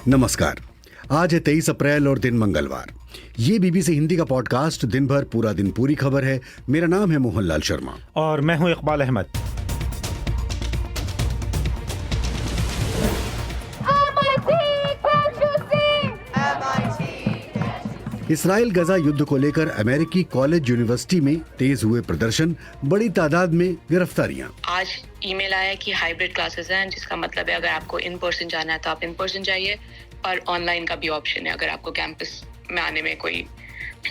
नमस्कार। आज है 23 अप्रैल और दिन मंगलवार। ये बीबीसी हिंदी का पॉडकास्ट दिन भर पूरा दिन पूरी खबर है। मेरा नाम है मोहनलाल शर्मा और मैं हूं इकबाल अहमद। इसराइल गजा युद्ध को लेकर अमेरिकी कॉलेज यूनिवर्सिटी में तेज हुए प्रदर्शन, बड़ी तादाद में गिरफ्तारियां। आज ईमेल आया कि हाइब्रिड क्लासेस हैं, जिसका मतलब है अगर आपको इन पर्सन जाना है तो आप इन पर्सन जाइए, और ऑनलाइन का भी ऑप्शन है अगर आपको कैंपस में आने में कोई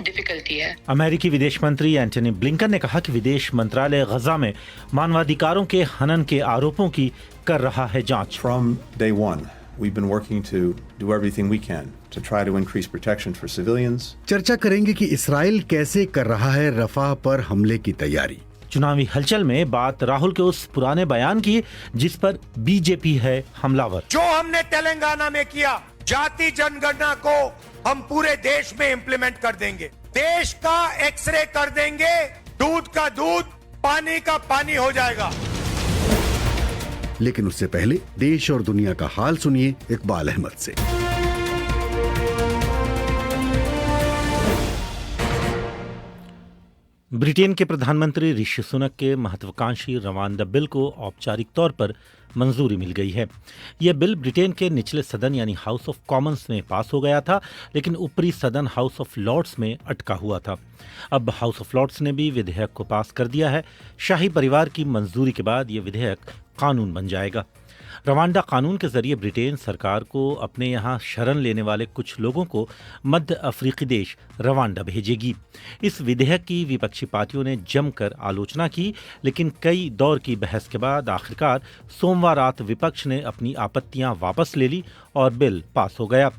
डिफिकल्टी है। अमेरिकी विदेश मंत्री एंटनी ब्लिंकन ने कहा कि विदेश मंत्रालय गजा में मानवाधिकारों के हनन के आरोपों की कर रहा है जांच। From day one, we've been working to do everything we can to try to increase protection for civilians. चर्चा करेंगे कि इसराइल कैसे कर रहा है रफाह पर हमले की तैयारी। चुनावी हलचल में बात राहुल के उस पुराने बयान की जिस पर बीजेपी है हमलावर। जो हमने तेलंगाना में किया, जाति जनगणना को हम पूरे देश में इंप्लीमेंट कर देंगे, देश का एक्सरे कर देंगे, दूध का दूध, पानी का पानी हो जाएगा। लेकिन उससे पहले देश और दुनिया का हाल सुनिए इकबाल अहमद से। ब्रिटेन के प्रधानमंत्री ऋषि सुनक के महत्वाकांक्षी रवांडा बिल को औपचारिक तौर पर मंजूरी मिल गई है। यह बिल ब्रिटेन के निचले सदन यानी हाउस ऑफ कॉमन्स में पास हो गया था, लेकिन ऊपरी सदन हाउस ऑफ लॉर्ड्स में अटका हुआ था। अब हाउस ऑफ लॉर्ड्स ने भी विधेयक को पास कर दिया है। शाही परिवार की मंजूरी के बाद यह विधेयक कानून बन जाएगा। रवांडा कानून के जरिए ब्रिटेन सरकार को अपने यहाँ शरण लेने वाले कुछ लोगों को मध्य अफ्रीकी देश रवांडा भेजेगी। इस विधेयक की विपक्षी पार्टियों ने जमकर आलोचना की, लेकिन कई दौर की बहस के बाद आखिरकार सोमवार रात विपक्ष ने अपनी आपत्तियां वापस ले ली और बिल पास हो गया।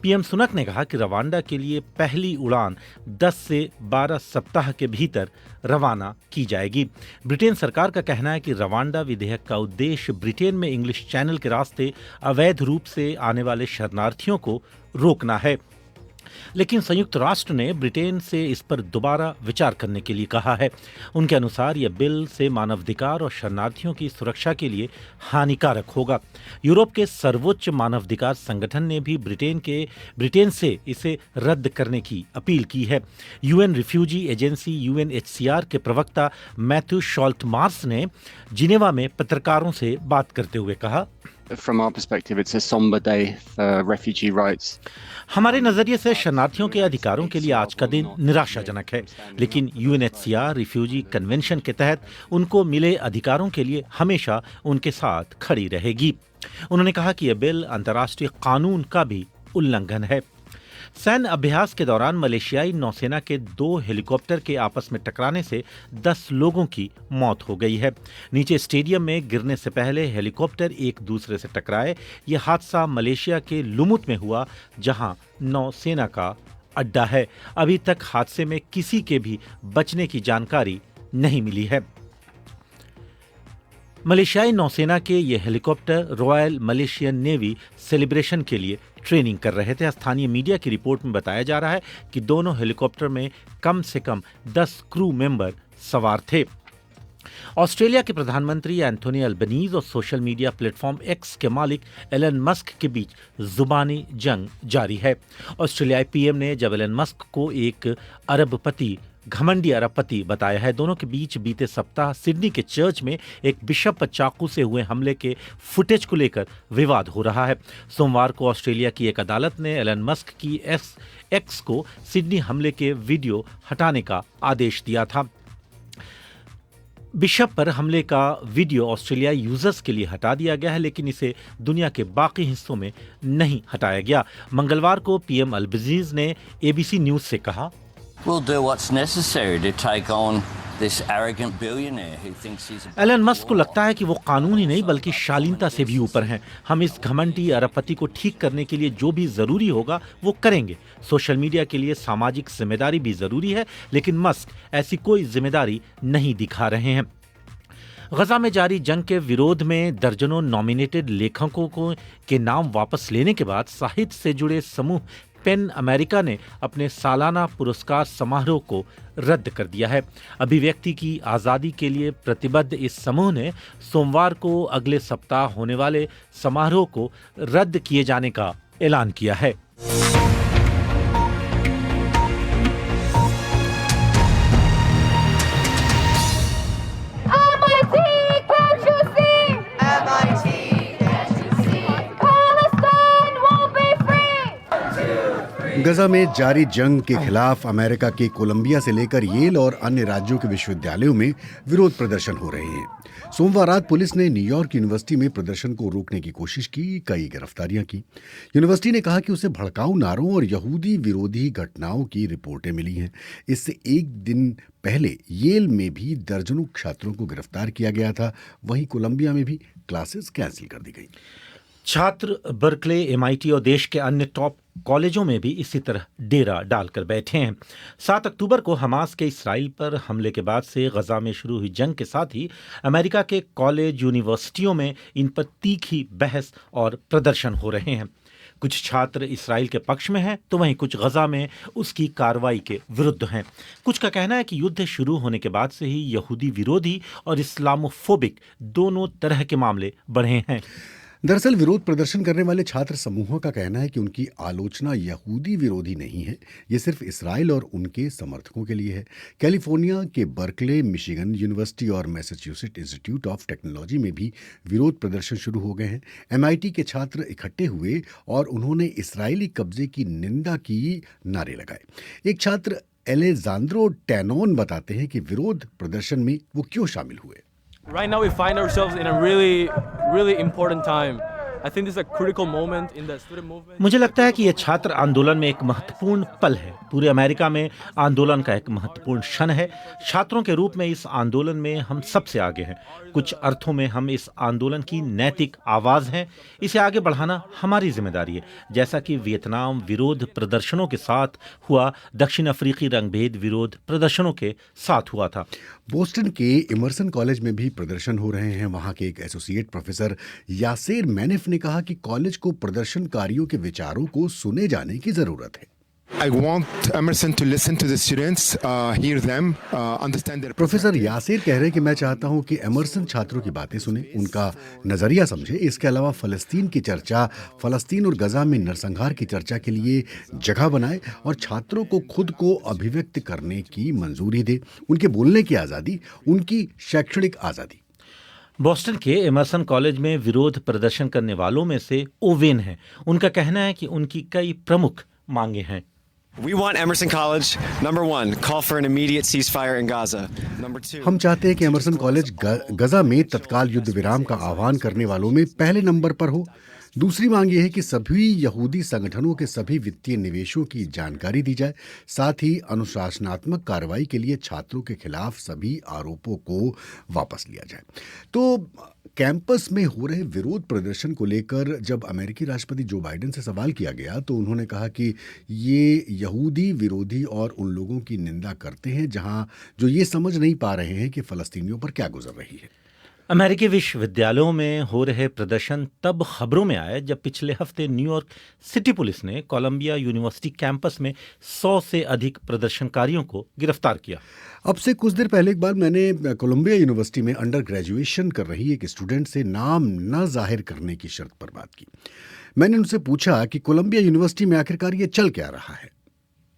पीएम सुनक ने कहा कि रवांडा के लिए पहली उड़ान 10 से 12 सप्ताह के भीतर रवाना की जाएगी। ब्रिटेन सरकार का कहना है कि रवांडा विधेयक का उद्देश्य ब्रिटेन में इंग्लिश चैनल के रास्ते अवैध रूप से आने वाले शरणार्थियों को रोकना है, लेकिन संयुक्त राष्ट्र ने ब्रिटेन से इस पर दोबारा विचार करने के लिए कहा है। उनके अनुसार यह बिल से मानवाधिकार और शरणार्थियों की सुरक्षा के लिए हानिकारक होगा। यूरोप के सर्वोच्च मानवाधिकार संगठन ने भी ब्रिटेन से इसे रद्द करने की अपील की है। यूएन रिफ्यूजी एजेंसी यूएनएचसीआर के प्रवक्ता मैथ्यू शॉल्टमार्स ने जिनेवा में पत्रकारों से बात करते हुए कहा, From our perspective, it's a somber day for refugee rights. हमारे नजरिए से शरणार्थियों के अधिकारों के लिए आज का दिन निराशाजनक है, लेकिन यूएनएचसीआर रिफ्यूजी कन्वेंशन के तहत उनको मिले अधिकारों के लिए हमेशा उनके साथ खड़ी रहेगी। उन्होंने कहा कि यह बिल अंतर्राष्ट्रीय कानून का भी उल्लंघन है। सैन्य अभ्यास के दौरान मलेशियाई नौसेना के 2 हेलीकॉप्टर के आपस में टकराने से 10 लोगों की मौत हो गई है। नीचे स्टेडियम में गिरने से पहले हेलीकॉप्टर एक दूसरे से टकराए। यह हादसा मलेशिया के लुमुत में हुआ, जहां नौसेना का अड्डा है। अभी तक हादसे में किसी के भी बचने की जानकारी नहीं मिली है। मलेशियाई नौसेना के ये helicopter royal Malaysian navy celebration के लिए ट्रेनिंग कर रहे थे। स्थानीय मीडिया की रिपोर्ट में बताया जा रहा है कि दोनों हेलीकॉप्टर में कम से कम 10 क्रू मेंबर सवार थे। ऑस्ट्रेलिया के प्रधानमंत्री एंथोनी अल्बनीज और सोशल मीडिया प्लेटफॉर्म एक्स के मालिक एलन मस्क के बीच जुबानी जंग जारी है। ऑस्ट्रेलियाई पीएम ने जब एलन मस्क को एक घमंडी अरबपति बताया है। दोनों के बीच बीते सप्ताह सिडनी के चर्च में एक बिशप पर चाकू से हुए हमले के फुटेज को लेकर विवाद हो रहा है। सोमवार को ऑस्ट्रेलिया की एक अदालत ने एलन मस्क की एक्स को सिडनी हमले के वीडियो हटाने का आदेश दिया था। बिशप पर हमले का वीडियो ऑस्ट्रेलियाई यूजर्स के लिए हटा दिया गया है, लेकिन इसे दुनिया के बाकी हिस्सों में नहीं हटाया गया। मंगलवार को पीएम अल्बनीज ने एबीसी न्यूज से कहा, We'll do what's necessary to take on this arrogant billionaire who thinks he's a... Elon Musk को लगता है कि वो कानून ही नहीं बल्कि शालीनता से भी ऊपर हैं। हम इस घमंडी अरबपति को ठीक करने के लिए जो भी जरूरी होगा वो करेंगे। सोशल मीडिया के लिए सामाजिक जिम्मेदारी भी जरूरी है, लेकिन मस्क ऐसी कोई जिम्मेदारी नहीं दिखा रहे हैं। गजा में जारी जंग के विरोध में दर्जनों नॉमिनेटेड लेखकों के नाम वापस लेने के बाद साहित्य से जुड़े समूह पेन अमेरिका ने अपने सालाना पुरस्कार समारोह को रद्द कर दिया है। अभिव्यक्ति की आज़ादी के लिए प्रतिबद्ध इस समूह ने सोमवार को अगले सप्ताह होने वाले समारोह को रद्द किए जाने का ऐलान किया है। गजा में जारी जंग के खिलाफ अमेरिका के कोलंबिया से लेकर येल और अन्य राज्यों के विश्वविद्यालयों में विरोध प्रदर्शन हो रहे हैं। सोमवार रात पुलिस ने न्यूयॉर्क यूनिवर्सिटी में प्रदर्शन को रोकने की कोशिश की, कई गिरफ्तारियां की। यूनिवर्सिटी ने कहा कि उसे भड़काऊ नारों और यहूदी विरोधी घटनाओं की रिपोर्टें मिली हैं। इससे एक दिन पहले येल में भी दर्जनों छात्रों को गिरफ्तार किया गया था। वहीं कोलंबिया में भी क्लासेस कैंसिल कर दी गई। छात्र बर्कले, MIT और देश के अन्य टॉप कॉलेजों में भी इसी तरह डेरा डालकर बैठे हैं। 7 अक्टूबर को हमास के इस्राइल पर हमले के बाद से गजा में शुरू हुई जंग के साथ ही अमेरिका के कॉलेज, यूनिवर्सिटियों में इन पर तीखी बहस और प्रदर्शन हो रहे हैं। कुछ छात्र इस्राइल के पक्ष में हैं तो वहीं कुछ गजा में उसकी कार्रवाई के विरुद्ध हैं। कुछ का कहना है कि युद्ध शुरू होने के बाद से ही यहूदी विरोधी और इस्लामोफोबिक दोनों तरह के मामले बढ़े हैं। दरअसल विरोध प्रदर्शन करने वाले छात्र समूहों का कहना है कि उनकी आलोचना यहूदी विरोधी नहीं है, ये सिर्फ इसराइल और उनके समर्थकों के लिए है। कैलिफोर्निया के बर्कले, मिशिगन यूनिवर्सिटी और मैसाचुसेट्स इंस्टीट्यूट ऑफ टेक्नोलॉजी में भी विरोध प्रदर्शन शुरू हो गए हैं। MIT के छात्र इकट्ठे हुए और उन्होंने इसराइली कब्जे की निंदा की, नारे लगाए। एक छात्र एलेजांद्रो टैनोन बताते हैं कि विरोध प्रदर्शन में वो क्यों शामिल हुए। Right now we find ourselves in a really important time. I think this is a critical moment in the student movement. मुझे लगता है कि यह छात्र आंदोलन में एक महत्वपूर्ण पल है। पूरे अमेरिका में आंदोलन का एक महत्वपूर्ण क्षण है। छात्रों के रूप में इस आंदोलन में हम सबसे आगे हैं। कुछ अर्थों में हम इस आंदोलन की नैतिक आवाज हैं। इसे आगे बढ़ाना हमारी जिम्मेदारी है, जैसा कि वियतनाम विरोध प्रदर्शनों के साथ हुआ, दक्षिण अफ्रीकी रंगभेद विरोध प्रदर्शनों के साथ हुआ था। बोस्टन के इमर्सन कॉलेज में भी प्रदर्शन हो रहे हैं। वहां के एक एसोसिएट प्रोफेसर यासेर मैनेफ ने कहा कि कॉलेज को प्रदर्शनकारियों के विचारों को सुने जाने की जरूरत है। I want Emerson to listen to the students, hear them, understand their. Professor यासेर कह रहे हैं कि मैं चाहता हूं कि एमरसन छात्रों की बातें सुने, उनका नजरिया समझे। इसके अलावा फलस्तीन की चर्चा, फलस्तीन और गजा में नरसंहार की चर्चा के लिए जगह बनाए और छात्रों को खुद को अभिव्यक्त करने की मंजूरी दे, उनके बोलने की आज़ादी, उनकी शैक्षणिक आज़ादी। बोस्टन के एमरसन कॉलेज में विरोध प्रदर्शन करने वालों में से ओवेन हैं। उनका कहना है कि उनकी कई प्रमुख मांगे हैं। We want Emerson College, number 1, call for an immediate ceasefire in Gaza. Number 2, हम चाहते हैं कि एमरसन कॉलेज गजा में तत्काल युद्ध विराम का आह्वान करने वालों में पहले नंबर पर हो। दूसरी मांग यह है कि सभी यहूदी संगठनों के सभी वित्तीय निवेशों की जानकारी दी जाए। साथ ही अनुशासनात्मक कार्रवाई के लिए छात्रों के खिलाफ सभी आरोपों को वापस लिया जाए। तो कैंपस में हो रहे विरोध प्रदर्शन को लेकर जब अमेरिकी राष्ट्रपति जो बाइडेन से सवाल किया गया तो उन्होंने कहा कि ये यहूदी विरोधी और उन लोगों की निंदा करते हैं जो ये समझ नहीं पा रहे हैं कि फलस्तीनियों पर क्या गुजर रही है। अमेरिकी विश्वविद्यालयों में हो रहे प्रदर्शन तब खबरों में आए जब पिछले हफ्ते न्यूयॉर्क सिटी पुलिस ने कोलंबिया यूनिवर्सिटी कैंपस में 100 से अधिक प्रदर्शनकारियों को गिरफ्तार किया। अब से कुछ देर पहले एक बार मैंने कोलंबिया यूनिवर्सिटी में अंडर ग्रेजुएशन कर रही एक स्टूडेंट से नाम न जाहिर करने की शर्त पर बात की। मैंने उनसे पूछा कि कोलंबिया यूनिवर्सिटी में आखिरकार ये चल क्या रहा है।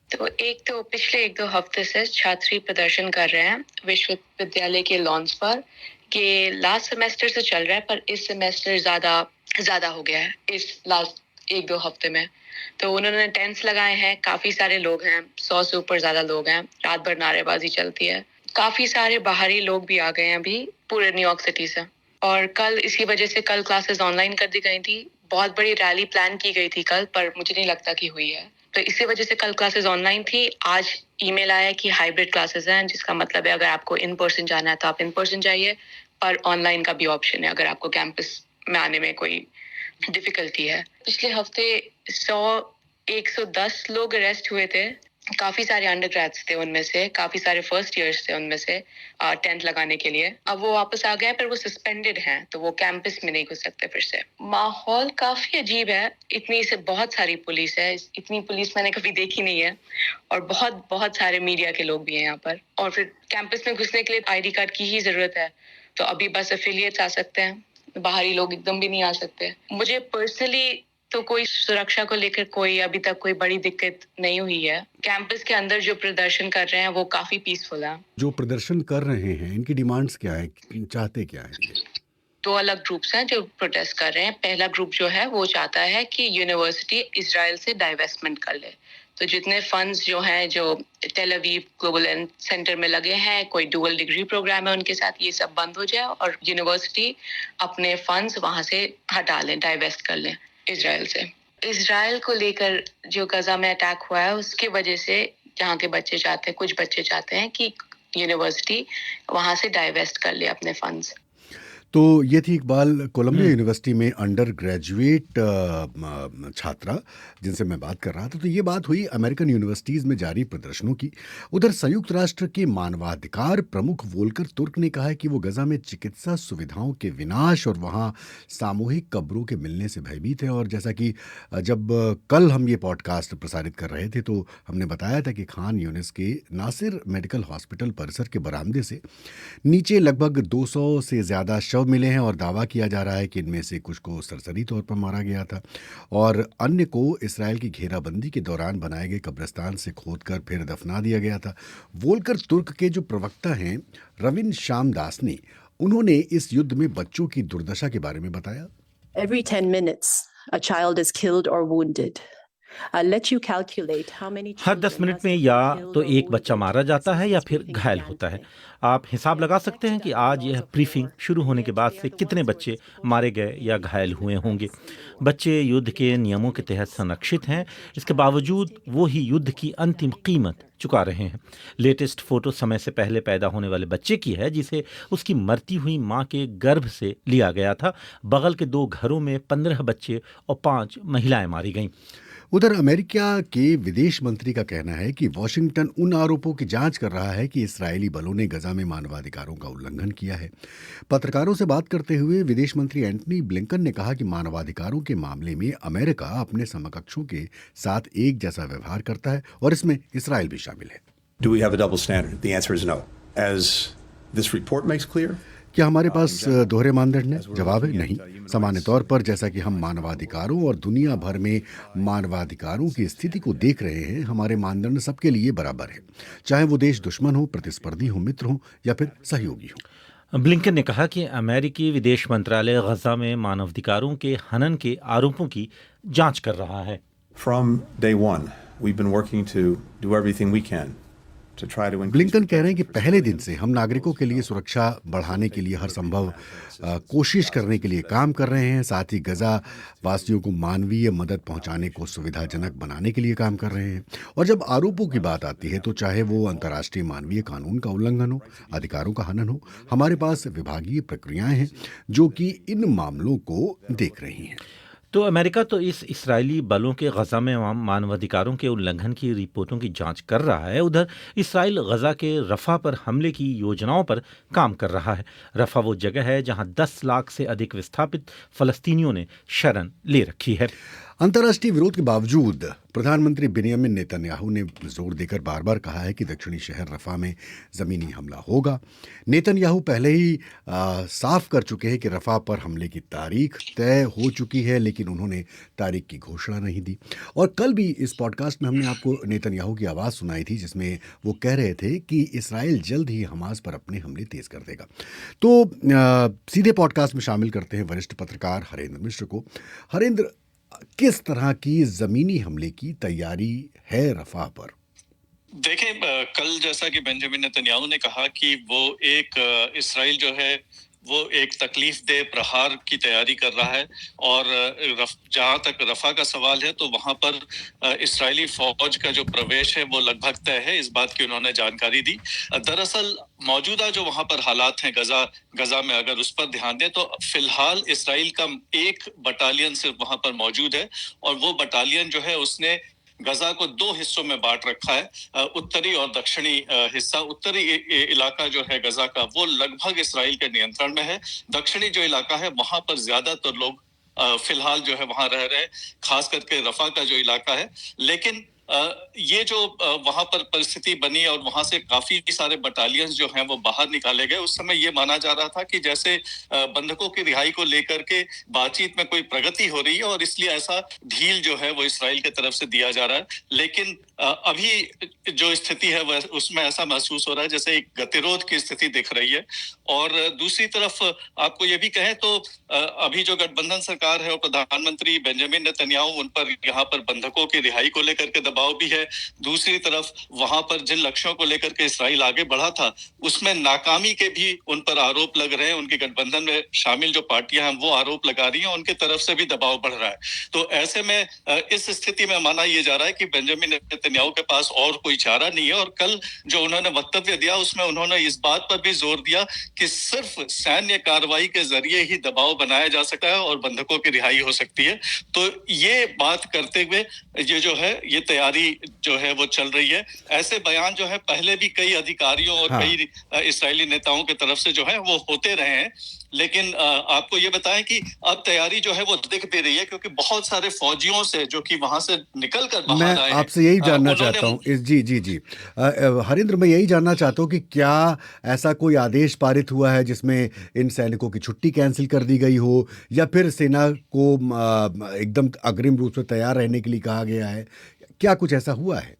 तो पिछले 1-2 हफ्ते से छात्री प्रदर्शन कर रहे हैं विश्वविद्यालय के लॉन्स पर कि लास्ट सेमेस्टर से चल रहा है, पर इस सेमेस्टर ज्यादा हो गया है इस लास्ट 1-2 हफ्ते में। तो उन्होंने टेंट्स लगाए हैं, काफी सारे लोग हैं, 100 से ऊपर ज्यादा लोग हैं, रात भर नारेबाजी चलती है। काफी सारे बाहरी लोग भी आ गए हैं अभी पूरे न्यूयॉर्क सिटी से। और कल इसी वजह से कल क्लासेस ऑनलाइन कर दी गई थी। बहुत बड़ी रैली प्लान की गई थी कल, पर मुझे नहीं लगता कि हुई है। तो इसी वजह से कल क्लासेस ऑनलाइन थी। आज ईमेल आया कि हाइब्रिड क्लासेस हैं, जिसका मतलब है अगर आपको इन पर्सन जाना है तो आप इन पर्सन जाइए, पर ऑनलाइन का भी ऑप्शन है अगर आपको कैंपस में आने में कोई डिफिकल्टी है। पिछले हफ्ते 110 लोग अरेस्ट हुए थे। काफी सारे अंडरग्रेड्स थे उनमें से, काफी सारे फर्स्ट ईयर्स थे उनमें से टेंट लगाने के लिए। अब वो वापस आ गए, पर वो सस्पेंडेड हैं, तो वो कैंपस में नहीं घुस सकते फिर से। माहौल काफी अजीब है। इतनी से बहुत सारी पुलिस है, इतनी पुलिस मैंने कभी देखी नहीं है। और बहुत सारे मीडिया के लोग भी हैं यहाँ पर। और फिर कैंपस में घुसने के लिए ID कार्ड की ही जरूरत है। तो अभी बस एफिलिएट्स आ सकते हैं, बाहरी लोग एकदम भी नहीं आ सकते। मुझे पर्सनली तो कोई सुरक्षा को लेकर कोई अभी तक कोई बड़ी दिक्कत नहीं हुई है। कैंपस के अंदर जो प्रदर्शन कर रहे हैं वो काफी पीसफुल है। जो प्रदर्शन कर रहे हैं इनकी डिमांड्स क्या है, चाहते क्या है? दो अलग ग्रुप्स हैं जो प्रोटेस्ट कर रहे हैं। पहला ग्रुप जो है वो चाहता है कि यूनिवर्सिटी इजराइल से डाइवेस्टमेंट कर ले। तो जितने फंड्स जो हैं जो टेल अवीव ग्लोबल सेंटर में लगे हैं, कोई डुअल डिग्री प्रोग्राम है उनके साथ, ये सब बंद हो जाए और यूनिवर्सिटी अपने फंड्स वहां से हटा लें, डाइवेस्ट कर लें इजराइल से। इजराइल को लेकर जो गजा में अटैक हुआ है उसकी वजह से जहाँ के बच्चे चाहते हैं, कुछ बच्चे चाहते हैं कि यूनिवर्सिटी वहां से डाइवेस्ट कर ले अपने फंड्स। तो ये थी इकबाल कोलंबिया यूनिवर्सिटी में अंडर ग्रेजुएट छात्रा जिनसे मैं बात कर रहा था। तो ये बात हुई अमेरिकन यूनिवर्सिटीज़ में जारी प्रदर्शनों की। उधर संयुक्त राष्ट्र के मानवाधिकार प्रमुख वोल्कर तुर्क ने कहा है कि वो गजा में चिकित्सा सुविधाओं के विनाश और वहाँ सामूहिक कब्रों के मिलने से भयभीत है। और जैसा कि जब कल हम ये पॉडकास्ट प्रसारित कर रहे थे तो हमने बताया था कि खान यूनिस के नासिर मेडिकल हॉस्पिटल परिसर के बरामदे से नीचे लगभग 200 से ज़्यादा शव मिले हैं और दावा किया जा रहा है कि इनमें से कुछ को सरसरी तौर पर मारा गया था और अन्य को इसराइल की घेराबंदी के दौरान बनाए गए कब्रिस्तान से खोदकर फिर दफना दिया गया था। वोल्कर तुर्क के जो प्रवक्ता हैं रविन श्यामदास ने उन्होंने इस युद्ध में बच्चों की दुर्दशा के बारे में बताया। Every 10 minutes, a child is killed or wounded. I'll let you calculate how many her 10 minute में या तो एक बच्चा मारा जाता है या फिर घायल होता है। आप हिसाब लगा सकते हैं कि आज यह ब्रीफिंग शुरू होने के बाद से कितने बच्चे मारे गए या घायल हुए होंगे। बच्चे युद्ध के नियमों के तहत संरक्षित हैं, इसके बावजूद वो ही युद्ध की अंतिम कीमत चुका रहे हैं। लेटेस्ट फोटो समय से पहले पैदा होने वाले बच्चे की है जिसे उसकी मरती हुई मां के गर्भ से लिया गया था। बगल के 2 घरों में 15 बच्चे और 5 महिलाएं मारी गईं। उधर अमेरिका के विदेश मंत्री का कहना है कि वॉशिंगटन उन आरोपों की जांच कर रहा है कि इस्राएली बलों ने गजा में मानवाधिकारों का उल्लंघन किया है। पत्रकारों से बात करते हुए विदेश मंत्री एंटनी ब्लिंकन ने कहा कि मानवाधिकारों के मामले में अमेरिका अपने समकक्षों के साथ एक जैसा व्यवहार करता है और इसमें इस्राएल भी शामिल है। Do we have a double standard? The answer is no. As this report makes clear, क्या हमारे पास दोहरे मानदंड हैं? जवाब है नहीं। सामान्य तौर पर जैसा कि हम मानवाधिकारों और दुनिया भर में मानवाधिकारों की स्थिति को देख रहे हैं, हमारे मानदंड सबके लिए बराबर है, चाहे वो देश दुश्मन हो, प्रतिस्पर्धी हो, मित्र हो या फिर सहयोगी हो। ब्लिंकन ने कहा कि अमेरिकी विदेश मंत्रालय गजा में मानवाधिकारों के हनन के आरोपों की जांच कर रहा है। from day one, we've been working to do everything we can. Blinken कह रहे हैं कि पहले दिन से हम नागरिकों के लिए सुरक्षा बढ़ाने के लिए हर संभव कोशिश करने के लिए काम कर रहे हैं। साथ ही गजा वासियों को मानवीय मदद पहुंचाने को सुविधाजनक बनाने के लिए काम कर रहे हैं। और जब आरोपों की बात आती है तो चाहे वो अंतर्राष्ट्रीय मानवीय कानून का उल्लंघन हो, अधिकारों का हनन हो, हमारे पास विभागीय प्रक्रियाएं हैं जो कि इन मामलों को देख रही हैं। तो अमेरिका तो इस इस्राएली बलों के गजा में मानवाधिकारों के उल्लंघन की रिपोर्टों की जांच कर रहा है। उधर इस्राएल गजा के रफा पर हमले की योजनाओं पर काम कर रहा है। रफा वो जगह है जहां 10 लाख से अधिक विस्थापित फलस्तीनियों ने शरण ले रखी है। अंतर्राष्ट्रीय विरोध के बावजूद प्रधानमंत्री बेंजामिन नेतन्याहू ने जोर देकर बार बार कहा है कि दक्षिणी शहर रफा में ज़मीनी हमला होगा। नेतन्याहू पहले ही साफ कर चुके हैं कि रफा पर हमले की तारीख तय हो चुकी है, लेकिन उन्होंने तारीख की घोषणा नहीं दी। और कल भी इस पॉडकास्ट में हमने आपको नेतन्याहू की आवाज़ सुनाई थी जिसमें वो कह रहे थे कि इसराइल जल्द ही हमास पर अपने हमले तेज़ कर देगा। तो सीधे पॉडकास्ट में शामिल करते हैं वरिष्ठ पत्रकार हरेंद्र मिश्र को। हरेंद्र, किस तरह की जमीनी हमले की तैयारी है रफा पर? देखें, कल जैसा कि बेंजामिन नेतन्याहू ने कहा कि वो एक इसराइल जो है वो एक तकलीफ दे प्रहार की तैयारी कर रहा है। और जहां तक रफा का सवाल है तो वहां पर इसराइली फौज का जो प्रवेश है वो लगभग तय है, इस बात की उन्होंने जानकारी दी। दरअसल मौजूदा जो वहां पर हालात हैं गजा में, अगर उस पर ध्यान दें तो फिलहाल इसराइल का एक बटालियन सिर्फ वहां पर मौजूद है और वो बटालियन जो है उसने गजा को 2 हिस्सों में बांट रखा है, उत्तरी और दक्षिणी हिस्सा। उत्तरी इलाका जो है गजा का वो लगभग इसराइल के नियंत्रण में है। दक्षिणी जो इलाका है वहां पर ज्यादातर लोग फिलहाल जो है वहां रह रहे हैं, खास करके रफा का जो इलाका है। लेकिन ये जो वहां पर परिस्थिति बनी और वहां से काफी सारे बटालियंस जो हैं वो बाहर निकाले गए, उस समय ये माना जा रहा था कि जैसे बंधकों की रिहाई को लेकर के बातचीत में कोई प्रगति हो रही है और इसलिए ऐसा ढील जो है वो इस्राएल की तरफ से दिया जा रहा है। लेकिन अभी जो स्थिति है वह उसमें ऐसा महसूस हो रहा है जैसे एक गतिरोध की स्थिति दिख रही है। और दूसरी तरफ आपको ये भी कहें तो अभी जो गठबंधन सरकार है और प्रधानमंत्री बेंजामिन नेतन्याहू, उन पर यहाँ पर बंधकों की रिहाई को लेकर के दबाव भी है। दूसरी तरफ वहां पर जिन लक्ष्यों को लेकर के इस्राइल आगे बढ़ा था उसमें नाकामी के भी उन पर आरोप लग रहे हैं। उनके गठबंधन में शामिल जो पार्टियां हैं वो आरोप लगा रही हैं, उनके तरफ से भी दबाव बढ़ रहा है। तो ऐसे में इस स्थिति में माना यह जा रहा है कि बेंजामिन नेतन्याहू के पास और कोई चारा नहीं है। और कल जो उन्होंने वक्तव्य दिया उसमें उन्होंने इस बात पर भी जोर दिया कि सिर्फ सैन्य कार्रवाई के जरिए ही दबाव बनाया जा सकता है और बंधकों की रिहाई हो सकती है। तो ये बात करते हुए ये जो है ये तैयारी जो है वो चल रही है। ऐसे बयान जो है पहले भी कई अधिकारियों और कई इस्राएली नेताओं की तरफ से जो है वो होते रहे हैं। लेकिन आपको ये बताएं कि अब तैयारी जो है वो दिख भी रही है, क्योंकि बहुत सारे फौजियों से जो कि वहां से निकल कर बाहर आए हैं। मैं आपसे यही जानना चाहता हूँ जी हरिंद्र, मैं यही जानना चाहता हूँ कि क्या ऐसा कोई आदेश पारित हुआ है जिसमें इन सैनिकों की छुट्टी कैंसिल कर दी गई हो, या फिर सेना को एकदम अग्रिम रूप से तैयार रहने के लिए कहा गया है? क्या कुछ ऐसा हुआ है?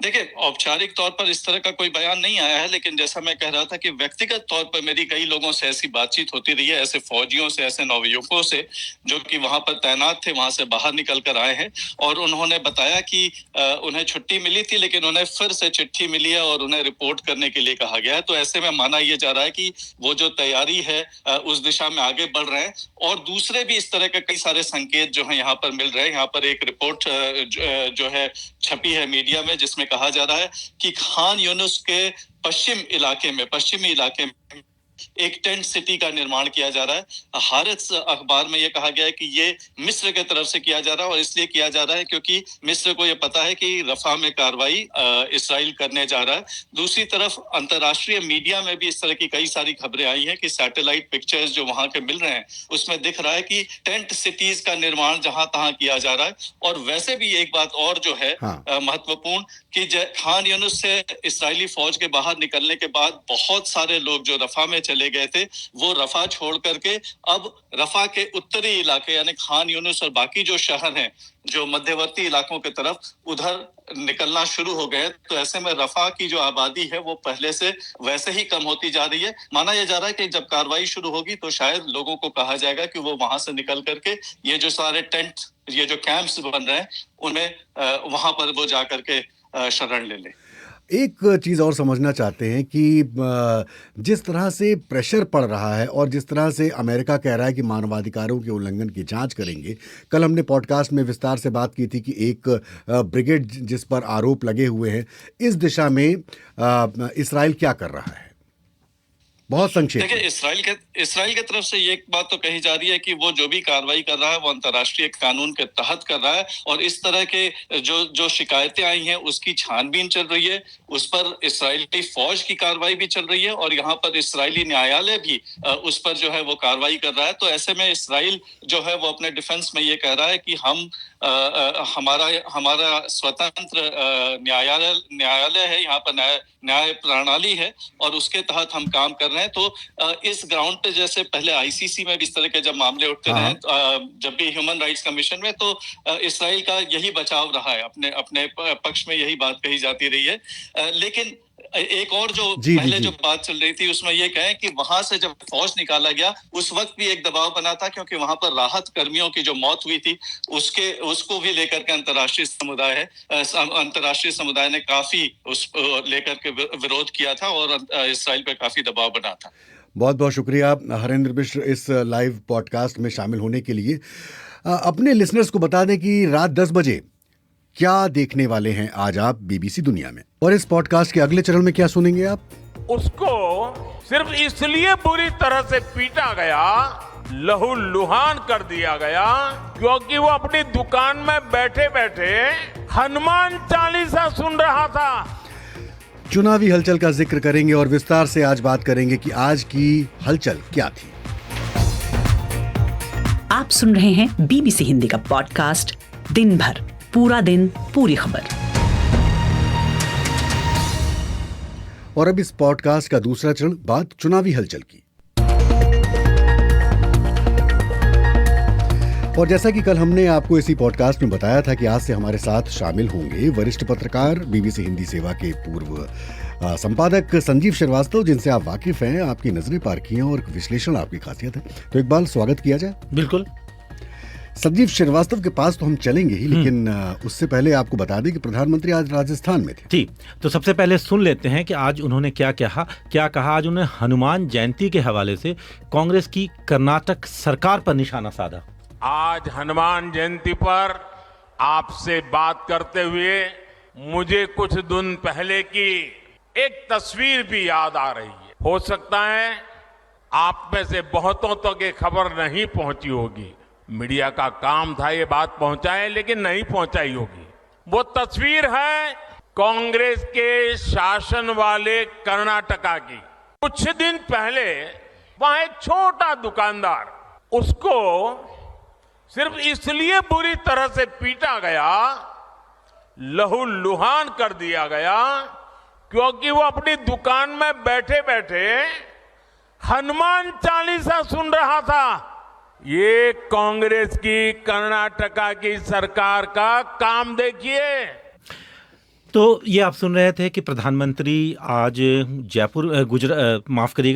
देखिए, औपचारिक तौर पर इस तरह का कोई बयान नहीं आया है, लेकिन जैसा मैं कह रहा था कि व्यक्तिगत तौर पर मेरी कई लोगों से ऐसी बातचीत होती रही है, ऐसे फौजियों से, ऐसे नवयुवकों से जो कि वहां पर तैनात थे, वहां से बाहर निकल कर आए हैं। और उन्होंने बताया कि उन्हें छुट्टी मिली थी लेकिन उन्हें फिर से चिट्ठी मिली है और उन्हें रिपोर्ट करने के लिए कहा गया है। तो ऐसे में माना यह जा रहा है कि वो जो तैयारी है उस दिशा में आगे बढ़ रहे हैं। और दूसरे भी इस तरह के कई सारे संकेत जो है यहाँ पर मिल रहे हैं। यहाँ पर एक रिपोर्ट जो है छपी है मीडिया में, जिसमें कहा जा रहा है कि खान यूनुस के पश्चिमी इलाके में एक टेंट सिटी का निर्माण किया जा रहा है। हारिस अखबार में यह कहा गया है कि ये मिस्र के तरफ से किया जा रहा है, और इसलिए किया जा रहा है क्योंकि मिस्र को यह पता है कि रफा में कार्रवाई इस्राइल करने जा रहा है। दूसरी तरफ अंतर्राष्ट्रीय मीडिया में भी इस तरह की कई सारी खबरें आई हैं कि सैटेलाइट पिक्चर्स जो वहां के मिल रहे हैं उसमें दिख रहा है कि टेंट सिटीज का निर्माण जहां तहां किया जा रहा है। और वैसे भी एक बात और जो है महत्वपूर्ण कि खान यूनुस से इस्राएली फौज के बाहर निकलने के बाद बहुत सारे लोग जो रफा में चले गए थे वो रफा छोड़ करके अब रफा के उत्तरी इलाके यानी खान यूनुस और बाकी जो शहर हैं जो मध्यवर्ती इलाकों की तरफ उधर निकलना शुरू हो गए। तो ऐसे में रफा की जो आबादी है वो पहले से वैसे ही कम होती जा रही है। माना यह जा रहा है कि जब कार्रवाई शुरू होगी तो शायद लोगों को कहा जाएगा कि वो वहां से निकल करके ये जो सारे टेंट, ये जो कैंप्स बन रहे हैं उन्हें वहां पर वो जा करके शरण ले ले। एक चीज़ और समझना चाहते हैं कि जिस तरह से प्रेशर पड़ रहा है और जिस तरह से अमेरिका कह रहा है कि मानवाधिकारों के उल्लंघन की जांच करेंगे, कल हमने पॉडकास्ट में विस्तार से बात की थी कि एक ब्रिगेड जिस पर आरोप लगे हुए हैं, इस दिशा में इस्राइल क्या कर रहा है? बहुत संक्षेप। देखिए, इस्राइल के तरफ से ये एक बात तो कही जा रही है कि वो जो भी कार्रवाई कर रहा है वो अंतर्राष्ट्रीय कानून के तहत कर रहा है, और इस तरह के जो शिकायतें आई हैं उसकी छानबीन चल रही है, उस पर इस्राएली फौज की कार्रवाई भी चल रही है और यहाँ पर इस्राएली न्यायालय भी उस पर जो है वो कार्रवाई कर रहा है। तो ऐसे में इस्राइल जो है वो अपने डिफेंस में ये कह रहा है कि हम हमारा स्वतंत्र न्यायालय है, यहाँ पर न्याय प्रणाली है और उसके तहत हम काम कर रहे हैं। तो इस ग्राउंड पे जैसे पहले आईसीसी में भी इस तरह के जब मामले उठते रहे, जब भी ह्यूमन राइट्स कमीशन में, तो इस्राइल का यही बचाव रहा है, अपने पक्ष में यही बात कही जाती रही है। लेकिन एक और जो पहले जो बात चल रही थी उसमें ये कहें कि वहां से जब फौज निकाला गया उस वक्त भी एक दबाव बना था, क्योंकि वहां पर राहत कर्मियों की जो मौत हुई थी उसको भी लेकर के अंतर्राष्ट्रीय समुदाय ने काफी उस लेकर के विरोध किया था और इस्राइल पर काफी दबाव बना था। बहुत बहुत शुक्रिया हरेंद्र मिश्र इस लाइव पॉडकास्ट में शामिल होने के लिए। अपने लिसनर्स को बता दें कि रात 10 बजे क्या देखने वाले हैं आज आप बीबीसी दुनिया में, और इस पॉडकास्ट के अगले चरण में क्या सुनेंगे आप? उसको सिर्फ इसलिए बुरी तरह से पीटा गया, लहूलुहान कर दिया गया, क्योंकि वो अपनी दुकान में बैठे बैठे हनुमान चालीसा सुन रहा था। चुनावी हलचल का जिक्र करेंगे और विस्तार से आज बात करेंगे कि आज की हलचल क्या थी। आप सुन रहे हैं बीबीसी हिंदी का पॉडकास्ट दिन भर। पूरा दिन पूरी खबर। और अब इस पॉडकास्ट का दूसरा चरण, बात चुनावी हलचल की। और जैसा कि कल हमने आपको इसी पॉडकास्ट में बताया था कि आज से हमारे साथ शामिल होंगे वरिष्ठ पत्रकार, बीबीसी हिंदी सेवा के पूर्व संपादक संजीव श्रीवास्तव, जिनसे आप वाकिफ हैं, आपकी नजरें पारखी हैं और विश्लेषण आपकी खासियत है। तो एक बार स्वागत किया जाए। बिल्कुल। संजीव श्रीवास्तव के पास तो हम चलेंगे ही, लेकिन उससे पहले आपको बता दें कि प्रधानमंत्री आज राजस्थान में थे। जी, तो सबसे पहले सुन लेते हैं कि आज उन्होंने क्या कहा। आज उन्होंने हनुमान जयंती के हवाले से कांग्रेस की कर्नाटक सरकार पर निशाना साधा। आज हनुमान जयंती पर आपसे बात करते हुए मुझे कुछ दिन पहले की एक तस्वीर भी याद आ रही है। हो सकता है आप में से बहुतों तक ये खबर नहीं पहुंची होगी। मीडिया का काम था ये बात पहुंचाए, लेकिन नहीं पहुंचाई होगी। वो तस्वीर है कांग्रेस के शासन वाले कर्नाटका की। कुछ दिन पहले वहां एक छोटा दुकानदार, उसको सिर्फ इसलिए बुरी तरह से पीटा गया, लहूलुहान कर दिया गया, क्योंकि वो अपनी दुकान में बैठे बैठे हनुमान चालीसा सुन रहा था। ये कांग्रेस की कर्नाटका की सरकार का काम देखिए। तो ये आप सुन रहे थे कि प्रधानमंत्री आज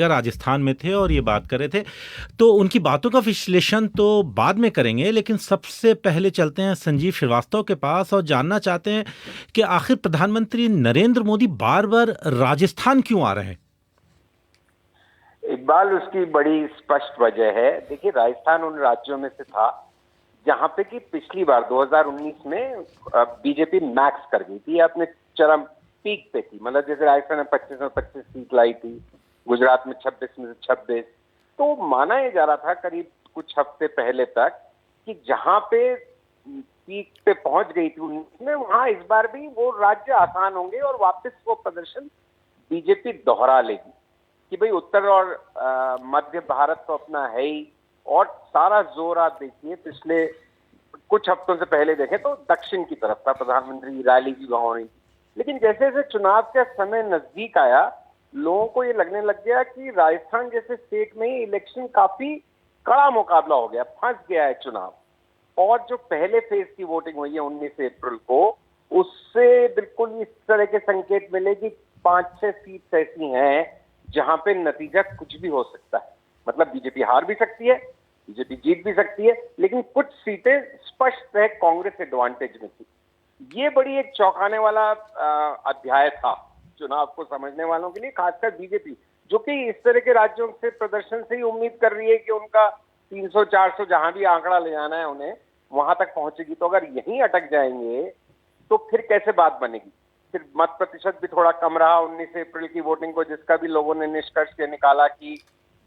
राजस्थान में थे और ये बात कर रहे थे। तो उनकी बातों का विश्लेषण तो बाद में करेंगे, लेकिन सबसे पहले चलते हैं संजीव श्रीवास्तव के पास और जानना चाहते हैं कि आखिर प्रधानमंत्री नरेंद्र मोदी बार बार राजस्थान क्यों आ रहे हैं। इकबाल, उसकी बड़ी स्पष्ट वजह है। देखिए, राजस्थान उन राज्यों में से था जहां पे कि पिछली बार 2019 में बीजेपी मैक्स कर गई थी, अपने चरम पीक पे थी। मतलब जैसे राजस्थान में 25 में 25 सीट लाई थी, गुजरात में 26 में से 26। तो माना ये जा रहा था करीब कुछ हफ्ते पहले तक कि जहां पे पीक पे पहुंच गई थी 19 में, वहां इस बार भी वो राज्य आसान होंगे और वापस वो प्रदर्शन बीजेपी दोहरा लेगी कि भाई उत्तर और मध्य भारत तो अपना है ही। और सारा जोर आप देखिए, पिछले कुछ हफ्तों से पहले देखें तो दक्षिण की तरफ था, प्रधानमंत्री की रैली भी वहां हो रही थी। लेकिन जैसे जैसे चुनाव का समय नजदीक आया, लोगों को ये लगने लग गया कि राजस्थान जैसे स्टेट में ही इलेक्शन काफी कड़ा मुकाबला हो गया, फंस गया है चुनाव। और जो पहले फेज की वोटिंग हुई है 19 अप्रैल को, उससे बिल्कुल इस तरह के संकेत मिले कि 5-6 सीट ऐसी हैं जहां पे नतीजा कुछ भी हो सकता है। मतलब बीजेपी हार भी सकती है, बीजेपी जीत भी सकती है, लेकिन कुछ सीटें स्पष्ट है कांग्रेस एडवांटेज में थी। ये बड़ी एक चौंकाने वाला अध्याय था चुनाव को समझने वालों के लिए, खासकर बीजेपी, जो कि इस तरह के राज्यों से प्रदर्शन से ही उम्मीद कर रही है कि उनका 300-400 जहां भी आंकड़ा ले जाना है उन्हें, वहां तक पहुंचेगी। तो अगर यहीं अटक जाएंगे तो फिर कैसे बात बनेगी। फिर मत प्रतिशत भी थोड़ा कम रहा 19 अप्रैल की वोटिंग को, जिसका भी लोगों ने निष्कर्ष के निकाला कि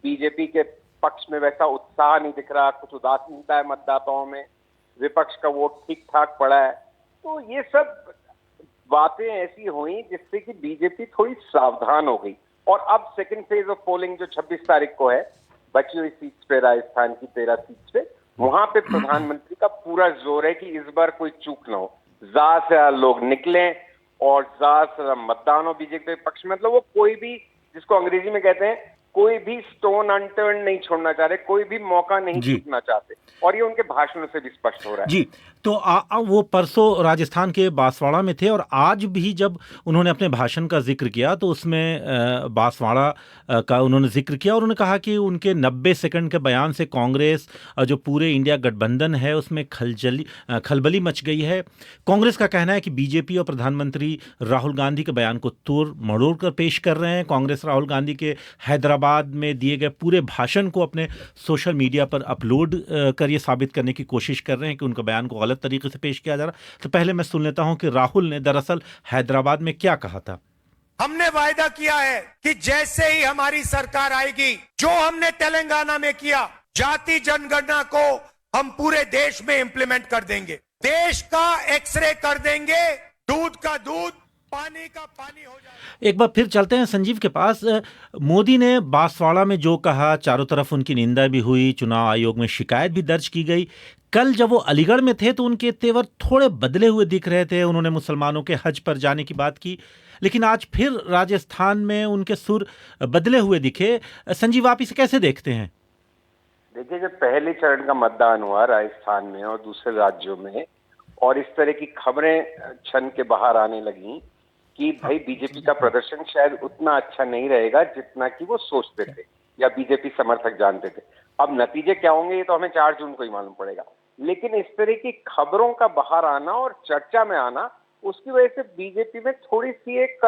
बीजेपी के पक्ष में वैसा उत्साह नहीं दिख रहा, कुछ उदासीनता है मतदाताओं में, विपक्ष का वोट ठीक ठाक पड़ा है। तो ये सब बातें ऐसी हुई जिससे कि बीजेपी थोड़ी सावधान हो गई। और अब सेकंड फेज ऑफ पोलिंग जो 26 तारीख को है, बची हुई सीट्स पे, राजस्थान की 13 सीट्स पे, वहां पे प्रधानमंत्री का पूरा जोर है कि इस बार कोई चूक ना हो, ज्यादा से ज्यादा लोग निकलें और ज्यादा से ज्यादा मतदान हो बीजेपी के पक्ष में। मतलब वो कोई भी, जिसको अंग्रेजी में कहते हैं, कोई भी स्टोन अनटर्न नहीं छोड़ना चाह रहे, कोई भी मौका नहीं छूटना चाहते। और ये उनके भाषणों से भी स्पष्ट हो रहा है। जी, तो वो परसों राजस्थान के बांसवाड़ा में थे और आज भी जब उन्होंने अपने भाषण का जिक्र किया तो उसमें बांसवाड़ा का उन्होंने जिक्र किया और उन्होंने कहा कि उनके 90 सेकंड के बयान से कांग्रेस जो पूरे इंडिया गठबंधन है उसमें खलबली मच गई है। कांग्रेस का कहना है कि बीजेपी और प्रधानमंत्री राहुल गांधी के बयान को तोड़ मरोड़ कर पेश कर रहे हैं। कांग्रेस राहुल गांधी के हैदराबाद में दिए गए पूरे भाषण को अपने सोशल मीडिया पर अपलोड कर ये साबित करने की कोशिश कर रहे हैं कि उनका बयान को गलत तरीके से पेश किया जा रहा। तो पहले मैं सुन लेता हूं कि राहुल ने दरअसल हैदराबाद में क्या कहा था। हमने वायदा किया है कि जैसे ही हमारी सरकार आएगी, जो हमने तेलंगाना में किया, जाति जनगणना को हम पूरे देश में इंप्लीमेंट कर देंगे, देश का एक्सरे कर देंगे, दूध का दूध, पानी का पानी हो जाएगा। एक बार फिर चलते हैं संजीव के पास। मोदी ने बांसवाड़ा में जो कहा, चारों तरफ उनकी निंदा भी हुई, चुनाव आयोग में शिकायत भी दर्ज की गई। कल जब वो अलीगढ़ में थे तो उनके तेवर थोड़े बदले हुए दिख रहे थे। उन्होंने मुसलमानों के हज पर जाने की बात की, लेकिन आज फिर राजस्थान में उनके सुर बदले हुए दिखे। संजीव, आप इसे कैसे देखते हैं? देखिए, जब पहले चरण का मतदान हुआ राजस्थान में और दूसरे राज्यों में, और इस तरह की खबरें छन के बाहर आने लगी कि भाई बीजेपी का प्रदर्शन शायद उतना अच्छा नहीं रहेगा जितना कि वो सोचते थे या बीजेपी समर्थक जानते थे। अब नतीजे क्या होंगे ये तो हमें 4 जून को ही मालूम पड़ेगा, लेकिन इस तरह की खबरों का बाहर आना और चर्चा में आना, उसकी वजह से बीजेपी में थोड़ी सी एक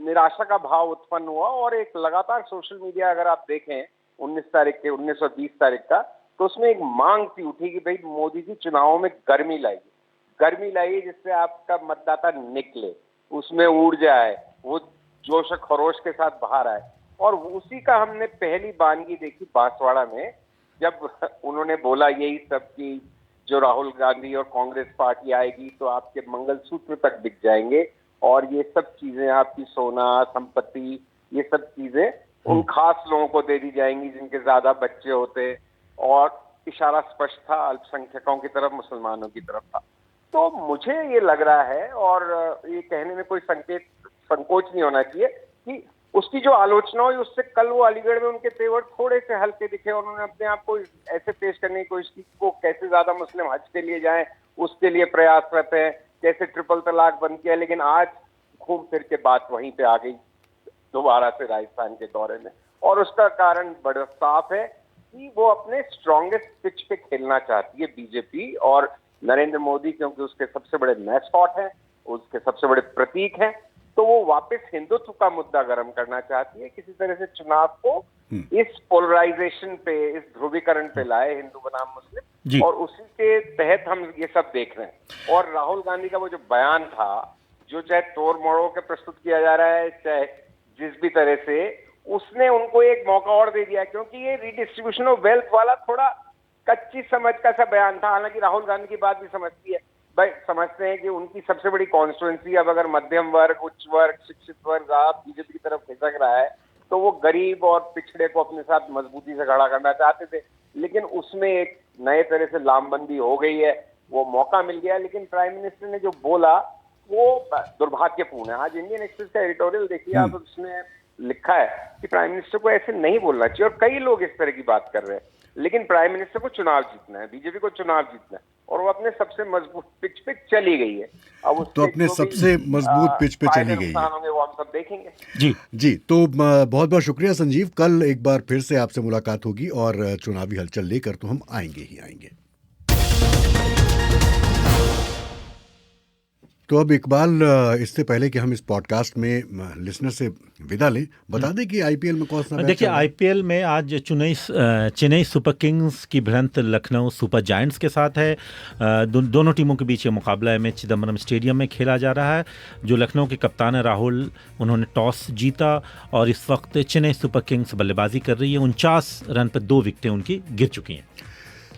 निराशा का भाव उत्पन्न हुआ। और एक लगातार सोशल मीडिया अगर आप देखें 19 और 20 तारीख का, तो उसमें एक मांग सी उठी कि भाई मोदी जी चुनावों में गर्मी लाइए जिससे आपका मतदाता निकले, उसमें ऊर्जा आए, वो जोश खरोश के साथ बाहर आए। और उसी का हमने पहली बानगी देखी बांसवाड़ा में, जब उन्होंने बोला यही सब कि जो राहुल गांधी और कांग्रेस पार्टी आएगी तो आपके मंगलसूत्र तक बिक जाएंगे और ये सब चीजें, आपकी सोना संपत्ति, ये सब चीजें उन खास लोगों को दे दी जाएंगी जिनके ज्यादा बच्चे होते। और इशारा स्पष्ट था, अल्पसंख्यकों की तरफ, मुसलमानों की तरफ था। तो मुझे ये लग रहा है, और ये कहने में कोई संकोच नहीं होना चाहिए कि उसकी जो आलोचना हुई उससे कल वो अलीगढ़ में उनके तेवर थोड़े से हल्के दिखे। उन्होंने अपने आप को ऐसे पेश करने की कोशिश की वो कैसे ज्यादा मुस्लिम हज के लिए जाएं, उसके लिए प्रयासरत हैं, कैसे ट्रिपल तलाक बंद किया। लेकिन आज घूम फिर के बात वहीं पे आ गई दोबारा से राजस्थान के दौरे में, और उसका कारण बड़ा साफ है कि वो अपने स्ट्रॉन्गेस्ट पिच पे खेलना चाहती है बीजेपी। और नरेंद्र मोदी, क्योंकि उसके सबसे बड़े मैस्कॉट हैं, उसके सबसे बड़े प्रतीक हैं, तो वो वापस हिंदुत्व का मुद्दा गर्म करना चाहती है, किसी तरह से चुनाव को इस पोलराइजेशन पे, इस ध्रुवीकरण पे लाए, हिंदू बनाम मुस्लिम, और उसी के तहत हम ये सब देख रहे हैं। और राहुल गांधी का वो जो बयान था, जो चाहे तोड़ मोड़ों के प्रस्तुत किया जा रहा है, चाहे जिस भी तरह से, उसने उनको एक मौका और दे दिया, क्योंकि ये रिडिस्ट्रीब्यूशन ऑफ वेल्थ वाला थोड़ा कच्ची समझ का सा बयान था। हालांकि राहुल गांधी की बात भी समझते हैं कि उनकी सबसे बड़ी कॉन्स्टिट्यूएंसी अब अगर मध्यम वर्ग, उच्च वर्ग, शिक्षित वर्ग आप बीजेपी की तरफ खिसक रहा है, तो वो गरीब और पिछड़े को अपने साथ मजबूती से खड़ा करना चाहते थे। लेकिन उसमें एक नए तरह से लामबंदी हो गई है, वो मौका मिल गया। लेकिन प्राइम मिनिस्टर ने जो बोला वो दुर्भाग्यपूर्ण है। आज इंडियन एक्सप्रेस का एडिटोरियल देखिए आप, उसने लिखा है कि प्राइम मिनिस्टर को ऐसे नहीं बोलना चाहिए, और कई लोग इस तरह की बात कर रहे हैं। लेकिन प्राइम मिनिस्टर को चुनाव जीतना है, बीजेपी को चुनाव जीतना है, और वो अपने सबसे मजबूत पिच पे चली गई है। अब तो अपने सबसे मजबूत पिच पे चली गई है, वो हम सब देखेंगे। जी। तो बहुत बहुत शुक्रिया संजीव, कल एक बार फिर से आपसे मुलाकात होगी और चुनावी हलचल लेकर तो हम आएंगे ही आएंगे। तो अब इकबाल, इससे पहले कि हम इस पॉडकास्ट में लिसनर से विदा लें, बता दें कि आईपीएल में कौन सा मैच? देखिए, आईपीएल में आज चेन्नई सुपर किंग्स की भिड़ंत लखनऊ सुपर जायंट्स के साथ है। दोनों टीमों के बीच ये मुकाबला में चिदम्बरम स्टेडियम में खेला जा रहा है। जो लखनऊ के कप्तान है राहुल, उन्होंने टॉस जीता और इस वक्त चेन्नई सुपर किंग्स बल्लेबाजी कर रही है। 49 रन पर 2 विकेटें उनकी गिर चुकी हैं।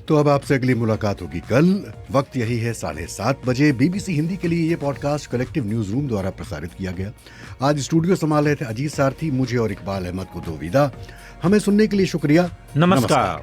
तो अब आपसे अगली मुलाकात होगी कल, वक्त यही है 7:30 बजे। बीबीसी हिंदी के लिए ये पॉडकास्ट कलेक्टिव न्यूज रूम द्वारा प्रसारित किया गया। आज स्टूडियो संभाल रहे थे अजीत सारथी, मुझे और इकबाल अहमद को दो विदा। हमें सुनने के लिए शुक्रिया। नमस्कार।